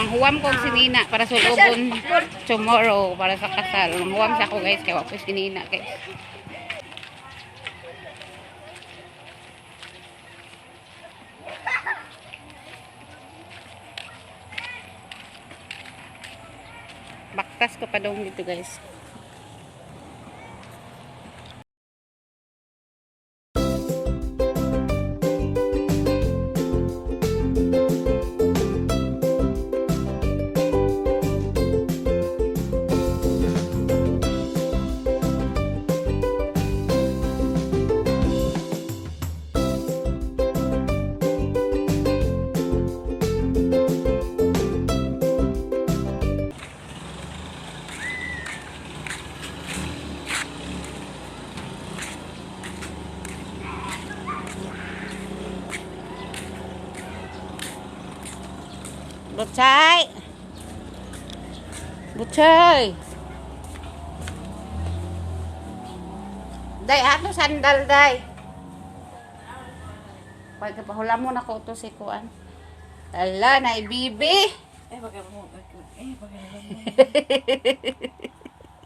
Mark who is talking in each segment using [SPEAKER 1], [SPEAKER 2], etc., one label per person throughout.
[SPEAKER 1] Manghuwam ko si Nina para sulubon tomorrow para sa kasal. Manghuwam sa ako guys kay wa ko si Nina kay. Baktas ko pa dong dito guys. Butchay! Butchay! Day, ato sandal, day. Pagkapahula mo na ko ito si Kuan. Ala, na ibibi.
[SPEAKER 2] Bakit mo?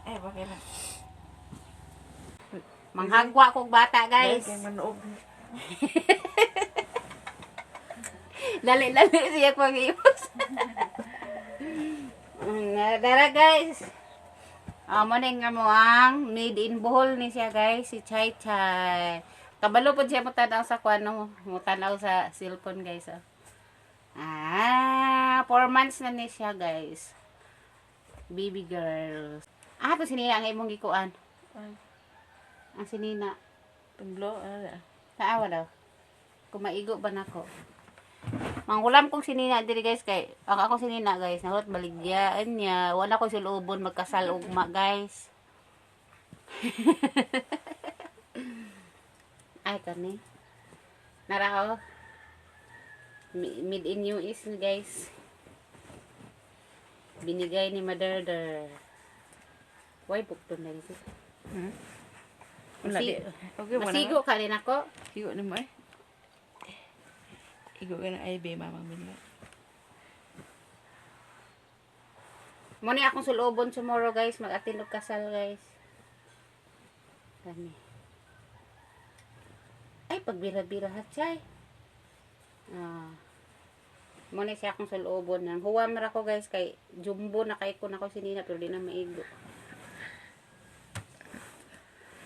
[SPEAKER 2] Bakit na?
[SPEAKER 1] Manghagwa kong bata, guys.
[SPEAKER 2] Bakit manood?
[SPEAKER 1] Dali siya pag-iwas. Dara guys. Morning nga mo ang made in Bohol ni siya guys, si Chay Chay. Kabalo po siya mo tanaw sa kuano, mo tanaw sa cellphone guys. 4 months na ni siya guys. Baby girl. To sinina ang imong gikuan. Ang sinina.
[SPEAKER 2] Tumblo,
[SPEAKER 1] Saawa daw. Kumaigo ba nako? Manghulam kong sinina diri guys kay ako sinina guys nahot baligyaan niya wala ko sulubon magkasal ugma guys. Ay kani narao made in US guys, binigay ni Mother. Why bukto na ito? Masigo ka rin ako.
[SPEAKER 2] Sigo na mo Igo ka na ay be, mamang binla.
[SPEAKER 1] Muna akong sulubon tomorrow guys. Mag-attend og kasal guys. Kani. Ay, pagbira-bira hatchay. Muna siya akong sulubon. Huwam ra ko guys. Kay jumbo na kay ko na ko sinina. Pero di na maigo.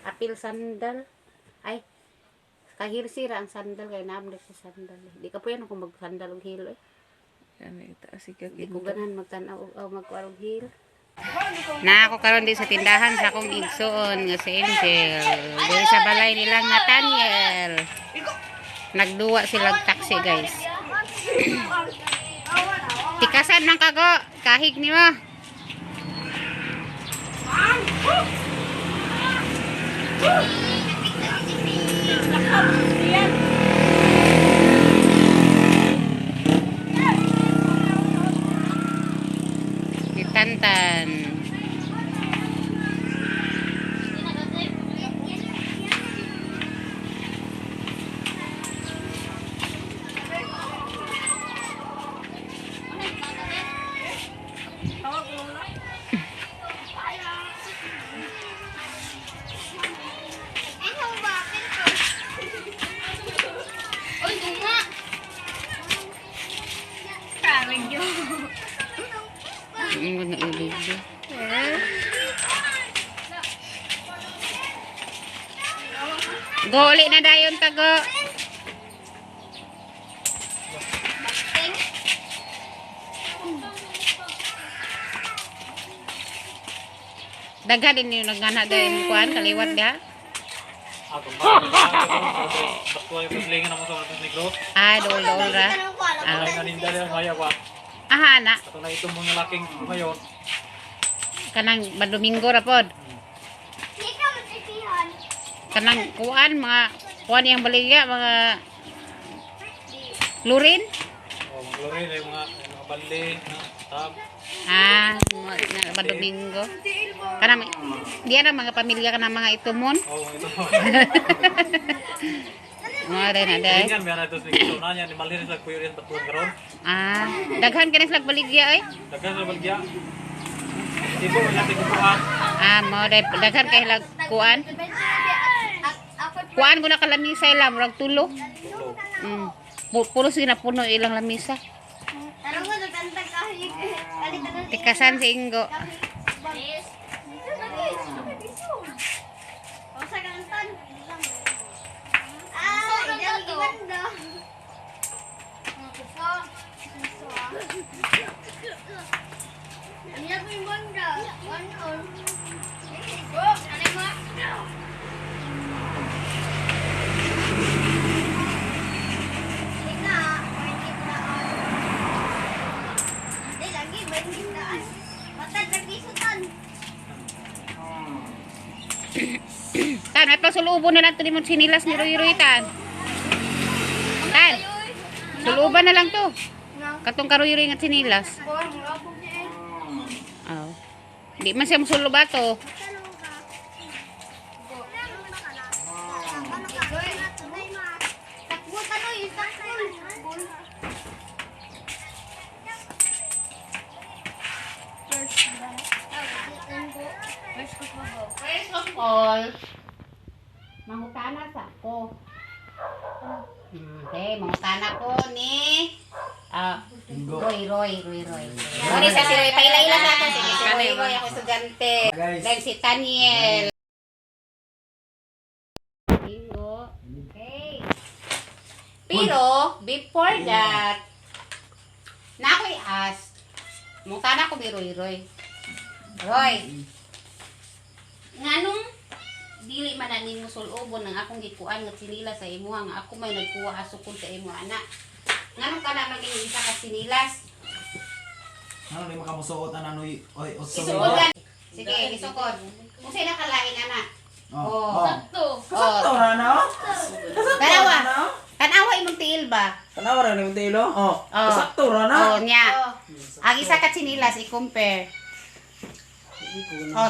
[SPEAKER 1] Apil sandal. Ay. Kahirsira ang sandal kay naamda sa sandal. Di ka po yan kung mag-sandal og heel Di ko ganahan magtanaw o magkuarog heel. Na ako karon di sa tindahan sa akong igsoon nga si Angel. Dili sa balay nilang Nathaniel. Nagduwa sila taxi guys. Tikasan man kago, kahig ni mo. Tantan. Ang ulig din. Goli na dayon tago. Daghan din yung nagana dayon kuan kaliwat dia. Dol ra. Na.
[SPEAKER 3] Ito na itong mga laking mayon.
[SPEAKER 1] Kanang Domingo ra pod. Kanang kuan mga kuan yang baligya mga lurin.
[SPEAKER 3] Lurin yung mga bali na tab.
[SPEAKER 1] Mga Domingo. Kanang diyan ang mga pamilya kanang mga itumon.
[SPEAKER 3] Ito.
[SPEAKER 1] Mga rin na day.
[SPEAKER 3] Tingnan meron ito sa ito na niya ni malhin sa kuyo rin patuan karon.
[SPEAKER 1] Daghan ka na slag baligya ay.
[SPEAKER 3] Dagan sa balgya. Ibo na tiguan.
[SPEAKER 1] Mo day daghan kay lag kuan. Kuan ko na kalamisa ila murag tulo. Puro sila puno ilang lamisa. Tikasan si Ingo. Tan, may pasulubo na lang ito ni mo sinilas ni Roy Tan. Tan, suluban na lang to. Katong karoy-roy nga sinilas. Oh. Di man siya musuluba to. First of all, mangutana sa ako. Okay, mangutana ko ni Roy. Ano sa si Roy? Paila-ila sa akin. Sige, si Roy, ako estudyante. Then si Taniel. Ingo. Okay. Pero, before that, na ako'y ask, mangutana ko ni Roy. Roy, nganong dili man na nimo sulubon ng akong gikuan nga sinila sa imo nga ako may nagkuha asukod sa imo ana. Nganong kana maging isa ka sinilas?
[SPEAKER 4] Ano ni makamusuot na nanoy oy
[SPEAKER 1] Isuod. Sige, isukod. Kung sila kalain ana.
[SPEAKER 4] Sakto ra na.
[SPEAKER 1] Dalawa. Tanawa imong tiil ba?
[SPEAKER 4] Tanawa ra ni tilo. Sakto ra na.
[SPEAKER 1] Nya. Ang isa ka sinilas i-compare.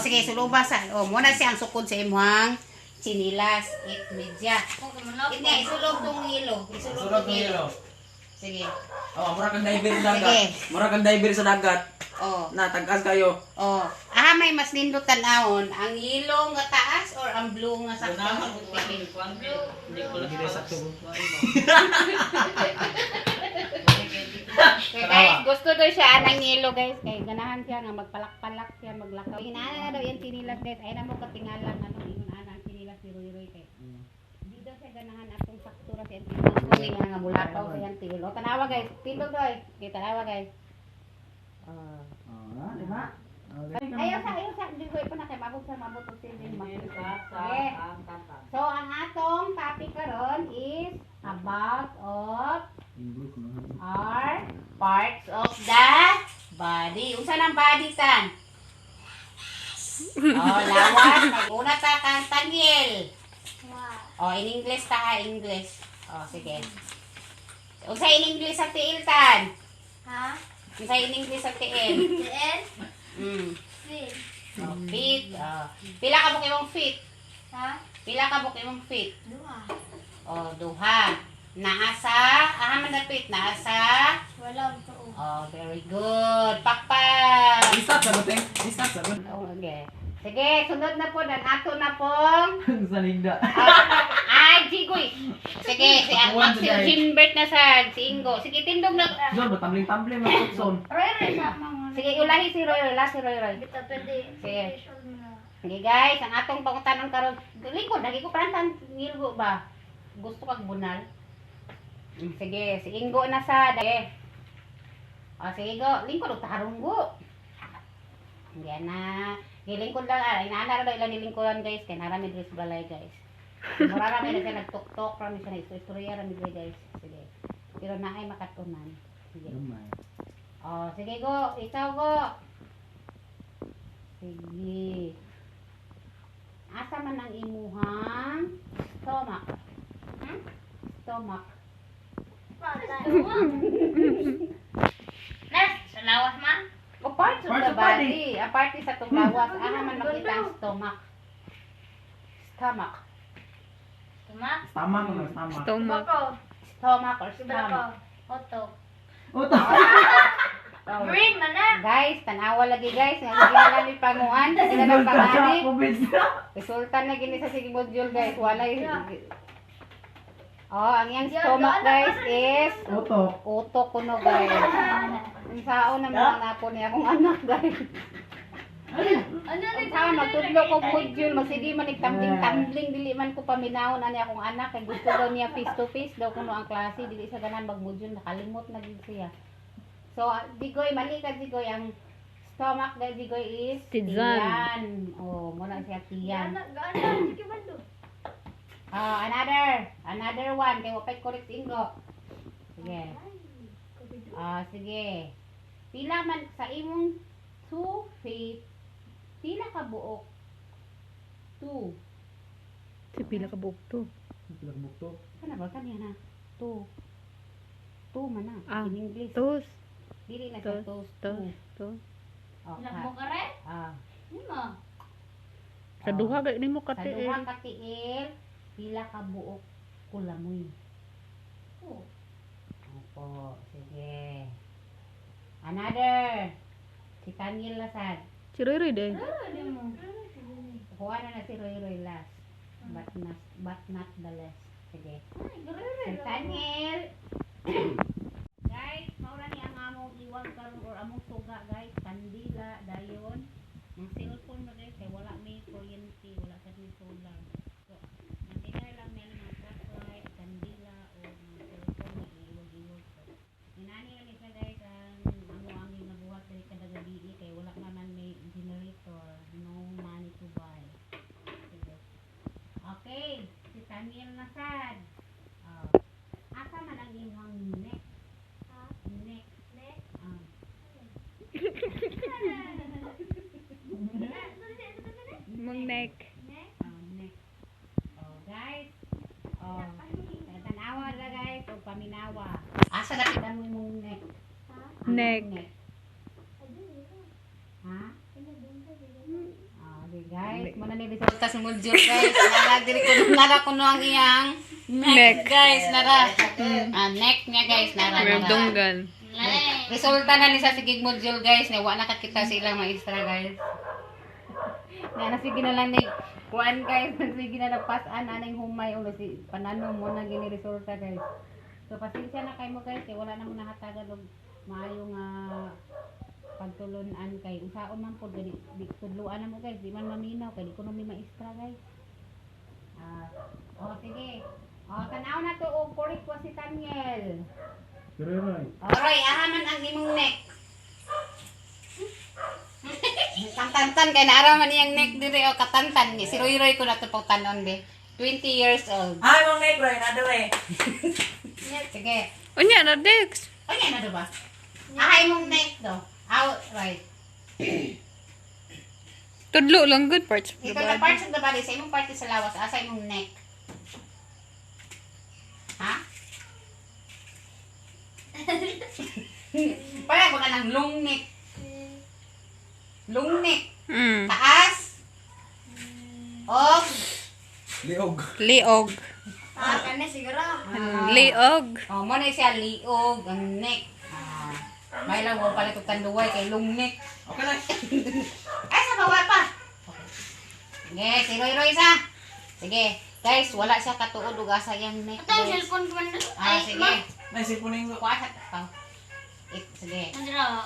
[SPEAKER 1] Sige, suluba sa. Muna siyang sukod sa imuhang sinilas. Media. Hindi, isulog tong hilo.
[SPEAKER 4] Sulod ni hilo.
[SPEAKER 1] Sige.
[SPEAKER 4] Mura kang diver sa dagat. Mura kang diver sa dagat. Na tag-as kayo.
[SPEAKER 1] May mas nindot tanawon. Ang hilo nga taas or ang blue nga sakto? Blue.
[SPEAKER 3] Hindi ko lagi sakto.
[SPEAKER 1] Okay guys, gusto daw siya anang yelo guys. Kaya ganahan siya nga magpalak-palak siya, maglakaw. Hinana na daw yan sinilas guys. Ay na mo katingalan ingon anang sinilas ni Roy kay. Di daw siya ganahan atong saktura sa tindog ko nga bulakaw sa yan tilo. Tanawa guys, tindog Roy. Okay, tanawa guys.
[SPEAKER 4] Di ba?
[SPEAKER 1] Ayaw sa di ko pa na kay mabot og silin okay. So ang atong topic karon is about of are parts of the body. Unsa nang body tan? Lawas. Una ta kang Taniel. In English ta ha, English. Sige. Unsa in English ang tiil tan? Ha? Unsa in English ang tiil? Tiil? Feet. Feet. Pila ka buk imong feet? Ha? Pila ka buk imong feet? Duha. Duha. Naasa, man na feet, naasa? Walang tuo. Very good. Pakpak.
[SPEAKER 4] Start sa buteng. Start sa buteng.
[SPEAKER 1] Okay. Sige, sunod na po. Ato na pong.
[SPEAKER 4] Saligda.
[SPEAKER 1] Jigoy. Sige, si Jinbert na sa si Ingo. Sige, tindog na.
[SPEAKER 4] Zon, tambling-tambling ang tutson.
[SPEAKER 1] Sige, ulahi si Roy. Sige. Sige guys, ang atong pangutanon karon. Lingkod, lagi ko parantan nilgo ba? Gusto kag bunal? Sige, si Ingo na sa dage. Sige go, lingkod og tarunggo. Yan na. Gilingkod lang, inaana ra ilang nilingkodan guys, kay narami diri sa balay guys. Marami na siya nagtok-tok, marami siya na-istorya, marami diri guys. Sige. Pero naay makatunan. Sige. Sige go, ikaw go. Sige. Asa man ang imuhang stomach? Stomach.
[SPEAKER 5] Sa lawas man?
[SPEAKER 1] Parts of the body. Apart sa itong lawas. Man makita ang stomach. Stomach.
[SPEAKER 4] Stomach ko na, stomach.
[SPEAKER 2] Stomach.
[SPEAKER 1] Stomach or stomach.
[SPEAKER 5] Oto.
[SPEAKER 4] Utak.
[SPEAKER 1] Oh.
[SPEAKER 5] Green man na.
[SPEAKER 1] Guys, tanawa lagi guys. Nga sige na lang panguan. Sige na lang pangani.
[SPEAKER 4] Covid.
[SPEAKER 1] Resulta na gini sa sige module guys. Walay. Oh, ang yang stomach guys is
[SPEAKER 4] Utok.
[SPEAKER 1] utok kuno guys. Ang sao na mga napo niya akong anak guys.
[SPEAKER 5] Ano ni
[SPEAKER 1] Ang sao magtudlo ko module. Magsige man nagtambling-tambling. Dili man ko paminawon ani akong anak. Kaya gusto daw niya face to face daw kuno ang klase. Dili sa ganan mag-module. Nakalimot na gid siya. So, Digoy, mali ka Digoy. Ang stomach na Digoy is tiyan. Oh, muna siya tiyan.
[SPEAKER 5] Gana, sige man do.
[SPEAKER 1] Another one. Kaya wapay correct ingo. Sige. Sige. Pila man sa imong 2 feet. Pila ka buok? 2.
[SPEAKER 2] Si pila ka buok to.
[SPEAKER 4] Bukto.
[SPEAKER 1] Kana ba kaniya na? 2. 2 man na.
[SPEAKER 2] Ah,
[SPEAKER 1] In English.
[SPEAKER 2] Tos.
[SPEAKER 1] Dili na siya
[SPEAKER 2] Tos.
[SPEAKER 1] toast.
[SPEAKER 2] Tos.
[SPEAKER 1] 2.
[SPEAKER 5] Ilang mo ka rin? Lima.
[SPEAKER 2] Sa duha gay nimo
[SPEAKER 1] Sa
[SPEAKER 2] kati.
[SPEAKER 1] duha ka tiil, pila ka buok kulamoy.
[SPEAKER 5] Oh.
[SPEAKER 1] Opo, sige. Another. Si Tanyel Lasad.
[SPEAKER 2] Si Roy de.
[SPEAKER 5] Ano mo?
[SPEAKER 1] Kuha na si Roy Roy last. But not the last. Sige. Si Tanyel. Guys, maura ni ang among iwag karon or among suga guys. Kandila, dayon. Ang cellphone mo guys, kay wala may kuryente, wala sa may solar. So, nandiyan lang may mga flashlight, kandila, o mga cellphone na iwag-iwag. So, inani lang isa guys, ang ang nabuhat dari kada gabi kay wala naman may generator, no money to buy. Sige. Okay, si Tanyel Nasad. Asa man ang imong neck? Neck.
[SPEAKER 2] Mong neck.
[SPEAKER 1] Neck. Guys. Tanawa na guys, o paminawa. Asa na kita mo imong neck?
[SPEAKER 2] Neck.
[SPEAKER 1] Ha? Okay guys, muna ni resulta sa module guys. Nara diri ko nara kuno ang iyang
[SPEAKER 2] Neck.
[SPEAKER 1] guys, nara. Neck niya guys, nara.
[SPEAKER 2] Dunggan.
[SPEAKER 1] Resulta na ni sa sigig module guys, na wa nakakita sa ilang maestra guys. Na sige na lang ni kuan guys, sige na napasan aning humay ulo si panano mo na gini resulta guys. So pasensya na kay mo guys, kay wala na mo nahatagan og maayo nga pagtulunan kay usaon man pod di tudluan na mo guys, di man maminaw kay di ko na may maestra guys. Sige. Tanaw na to og correct ko si Tanyel. Alright, ahaman ang imong neck. Katantan kay naara man iyang neck dire o katantan ni si Roy Roy ko na to pagtanon be. 20 years old.
[SPEAKER 4] Ay, mong neck, Roy. Nadore.
[SPEAKER 1] Sige.
[SPEAKER 2] Unya na Dex.
[SPEAKER 1] Ano na do ba? Ahay mong neck do. Out right.
[SPEAKER 2] Tudlo lang good parts.
[SPEAKER 1] Ito na parts of the body sa imong parte sa lawas asa imong neck. Ha? Parang wala ng long neck. Long neck. Taas. Og.
[SPEAKER 4] Liog.
[SPEAKER 2] Liog.
[SPEAKER 5] Kanya siguro.
[SPEAKER 2] Liog.
[SPEAKER 1] Mo na siya liog ang neck. May lang mo pala itong tanduway kay long neck.
[SPEAKER 4] Okay na.
[SPEAKER 1] Ay, sa bawal pa. Sige, si Roy Roy sa. Sige. Guys, wala siya katuod ug asa yang neck.
[SPEAKER 5] Ito ang
[SPEAKER 1] guys.
[SPEAKER 5] cellphone ko man.
[SPEAKER 1] Sige.
[SPEAKER 4] Naisip ko na yung...
[SPEAKER 1] Kuha sa sige.
[SPEAKER 5] Andra.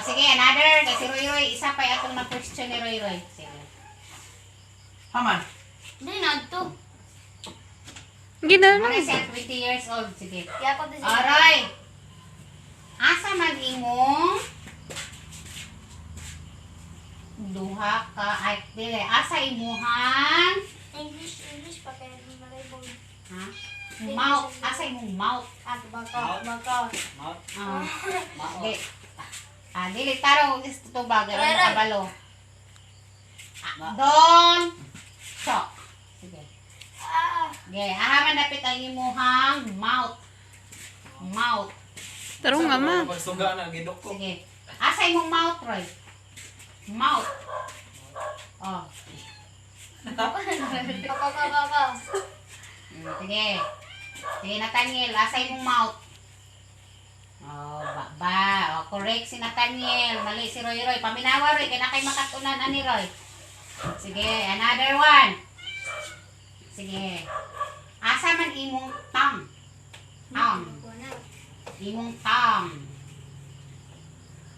[SPEAKER 1] Sige, another. Kay si Roy Roy, isa pa atong na question ni Roy Roy. Sige.
[SPEAKER 4] Haman.
[SPEAKER 5] Hindi na ito.
[SPEAKER 2] Gina
[SPEAKER 1] Ano
[SPEAKER 2] na.
[SPEAKER 1] siya, 20 years old. Sige.
[SPEAKER 5] Kaya ako din
[SPEAKER 1] Aray! Asa man imong duha ka ay dili asa imuhang
[SPEAKER 5] English pa kaya malay mo.
[SPEAKER 1] ha mouth asa imong mouth
[SPEAKER 5] Baka.
[SPEAKER 1] dili tarong gusto to ba garo
[SPEAKER 5] Aray.
[SPEAKER 1] kabalo don so sige ahaman dapit ang imuhang mouth
[SPEAKER 2] Tarong nga ma.
[SPEAKER 3] Pagsuga na, gidok ko.
[SPEAKER 1] sige asa imong mouth Roy
[SPEAKER 5] Kaka.
[SPEAKER 1] Sige. Sige, Nathaniel. Asa imong mouth? Oh, ba. Oh, correct si Nathaniel. Mali si Roy Roy. Paminawa, Roy. Kaya na kayo makatunan ani Roy. Sige, another one. Sige. Asa man imong tongue? Tongue. Imong tongue.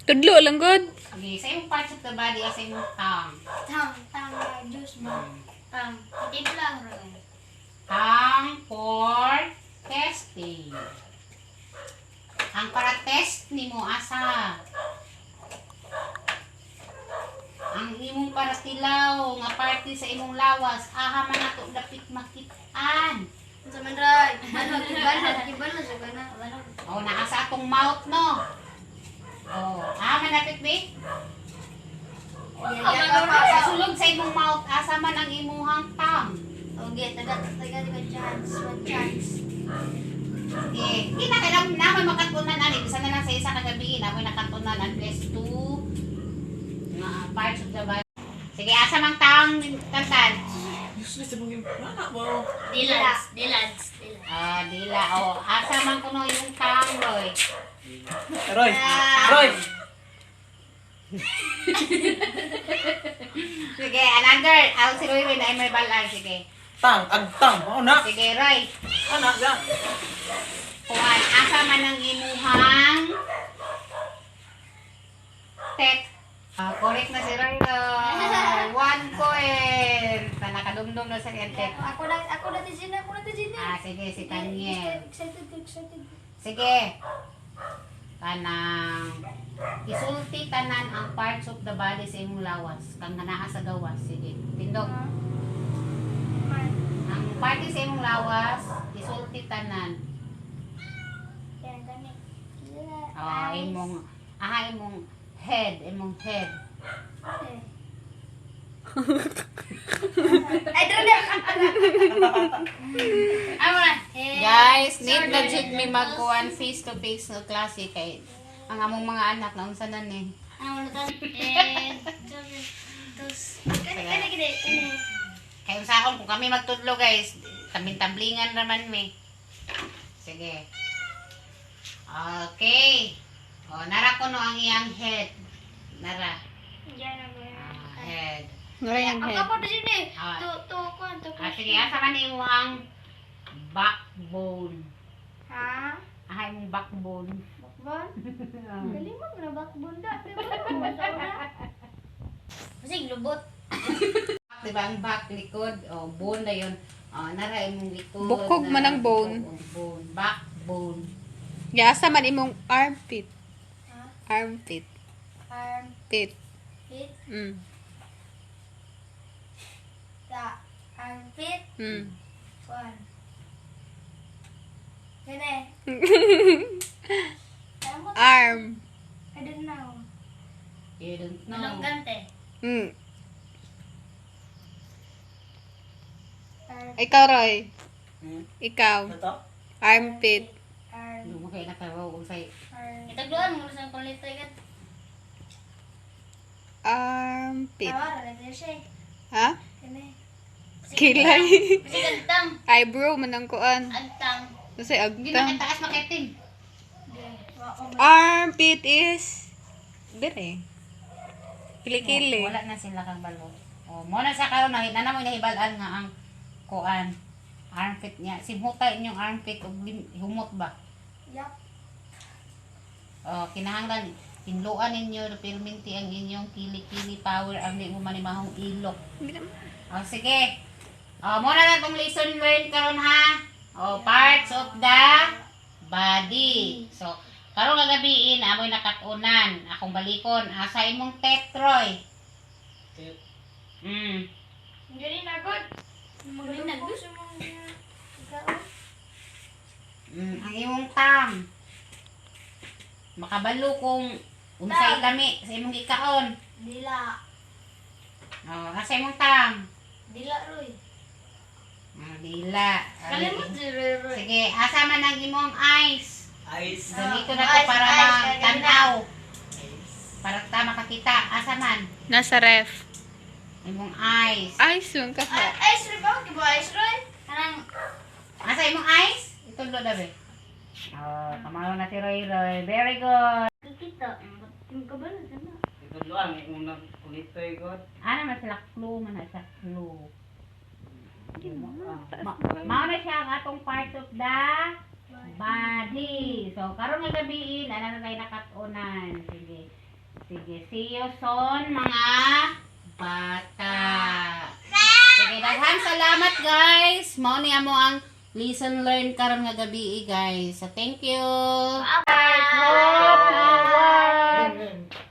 [SPEAKER 2] Tudlo lang good.
[SPEAKER 1] Sige, sa imong parts of the body, asa imong tongue?
[SPEAKER 5] Tang, juice mo. Timpla, Roy.
[SPEAKER 1] Tongue for testing. Ang para test nimo asa? Ang imong para tilaw nga parte sa imong lawas, aha man ato dapit makit-an.
[SPEAKER 5] Sa man, Roy. Kibalot, sa gana.
[SPEAKER 1] Oh, naa sa atong mouth no. Oh, aha man dapit be? Sa sulod sa imong mouth, asa man ang imuhang tongue?
[SPEAKER 5] Okay, taga chance. One chance.
[SPEAKER 1] Eh, di na kailangan naman makatunan ani. Bisa na lang sa isa kagabi, namoy nakatunan unless two parts of the body. Sige, asa mang taong tantan?
[SPEAKER 4] Useless yung mga anak mo.
[SPEAKER 5] Dilads.
[SPEAKER 1] Ah, dila. Oh, asa mang kuno yung taong, Roy?
[SPEAKER 4] Roy! Roy!
[SPEAKER 1] Sige, another. Ako si Roy na ay may balan. Sige.
[SPEAKER 4] Tang! Agtang! Oo na!
[SPEAKER 1] Sige, Roy.
[SPEAKER 4] Anak yan!
[SPEAKER 1] Kuhan, asa man ang imuhang tet. Ah, correct na si Roy. 1 point. Nakadumdum na sa kanya tet.
[SPEAKER 5] Ako na tizina.
[SPEAKER 1] Ah, sige, si Taniel.
[SPEAKER 5] Excited.
[SPEAKER 1] Sige. Kanang isulti tanan ang parts of the body sa imong lawas. Kang naa sa gawas. Sige. Tindog. Ang parte sa imong lawas, isulti tanan.
[SPEAKER 5] Yan, kani.
[SPEAKER 1] Imong head.
[SPEAKER 5] Ay, dali. Amo na.
[SPEAKER 1] Guys, need na jud mi magkuan face to face no klase kay ang among mga anak na unsa na ni.
[SPEAKER 5] Amo na tan. Kani.
[SPEAKER 1] Kay unsahon kung kami magtudlo guys, tambling-tamblingan naman mi. Sige. Okay. Oh, nara ko no ang iyang head. Nara.
[SPEAKER 5] Yan ang
[SPEAKER 1] Head.
[SPEAKER 2] Ngayang head.
[SPEAKER 5] Ako pa sini.
[SPEAKER 1] Ah.
[SPEAKER 5] To.
[SPEAKER 1] Sige, asa man iyong backbone.
[SPEAKER 5] Ha?
[SPEAKER 1] Aha imong backbone.
[SPEAKER 5] Bakbon? Galimag na bakbon da. Kasi lubot.
[SPEAKER 1] Diba ang back, likod, oh, bone na yun. Oh, nara imong likod.
[SPEAKER 2] Bukog man ang bone.
[SPEAKER 1] Bone. Backbone.
[SPEAKER 2] Asa man imong armpit.
[SPEAKER 5] Ha?
[SPEAKER 2] Armpit.
[SPEAKER 5] Armpit.
[SPEAKER 2] Pit.
[SPEAKER 5] Armpit. Kuan. Kene.
[SPEAKER 2] Arm.
[SPEAKER 5] I don't know.
[SPEAKER 1] You don't know.
[SPEAKER 5] Malunggante.
[SPEAKER 2] Ikaw, Roy. Ikaw.
[SPEAKER 4] Ano to?
[SPEAKER 2] Armpit.
[SPEAKER 1] Hindi mo kayo nakabaw kung sa'yo.
[SPEAKER 5] Itagluan mo sa kulit agad.
[SPEAKER 2] Armpit.
[SPEAKER 5] Tawar, ito siya.
[SPEAKER 2] Ha?
[SPEAKER 5] Kene.
[SPEAKER 2] Kilay.
[SPEAKER 5] Kasi gantang.
[SPEAKER 2] Eyebrow man ang kuan.
[SPEAKER 5] Antang.
[SPEAKER 2] Kasi
[SPEAKER 1] Hindi na
[SPEAKER 2] agtang.
[SPEAKER 1] taas makiting.
[SPEAKER 2] Armpit is dire. Kili-kili.
[SPEAKER 1] Wala na sila kang balot. Oh, mo na sa karon na hinana mo nahibalan nga ang kuan armpit niya. Simhutay inyong armpit og humot ba?
[SPEAKER 5] Yup.
[SPEAKER 1] Oh, kinahanglan tinluan ninyo perminti ang inyong kili-kili power ang di mo manimahong ilok. Oh, sige. Oh, muna na tong lesson learn karon ha. Oh, parts of the body. So, karong gagabiin amoy nakatunan. Akong balikon asa imong tetroy.
[SPEAKER 5] Hindi rin agad. Magaling na gusto mong
[SPEAKER 1] Ang imong tang. Makabalo kung unsay lami sa imong gikaon.
[SPEAKER 5] Dila.
[SPEAKER 1] Oh, asa imong tang.
[SPEAKER 5] Dila, Roy.
[SPEAKER 1] Dila.
[SPEAKER 5] Kalimot si Roy.
[SPEAKER 1] Sige, asa man ang imong eyes.
[SPEAKER 4] Ice.
[SPEAKER 1] Ganito na to
[SPEAKER 5] Eyes,
[SPEAKER 1] para
[SPEAKER 5] eyes,
[SPEAKER 1] tanaw. Para tama makakita. Asa man?
[SPEAKER 2] Nasa ref.
[SPEAKER 1] Imong eyes.
[SPEAKER 2] Ay, sun ka
[SPEAKER 5] Ay,
[SPEAKER 2] ha.
[SPEAKER 5] ice Roy ba? Kibo ice Roy? Kanang
[SPEAKER 1] Asa imong eyes? Itulo na be. Oh, kamao na si Roy Roy. Very good.
[SPEAKER 5] Kikita. Yung kabalo sana.
[SPEAKER 4] Ito lang, unang kulito God.
[SPEAKER 1] Ano man sila clue man na sa clue. Mao na siya ang atong part of the body. So karon nga gabi ana na tayo nakatunan. Sige. Sige, see you soon mga bata. Sige, daghang salamat guys. Mao ni amo ang lesson learned karon nga gabi guys. So thank you. Guys, hope you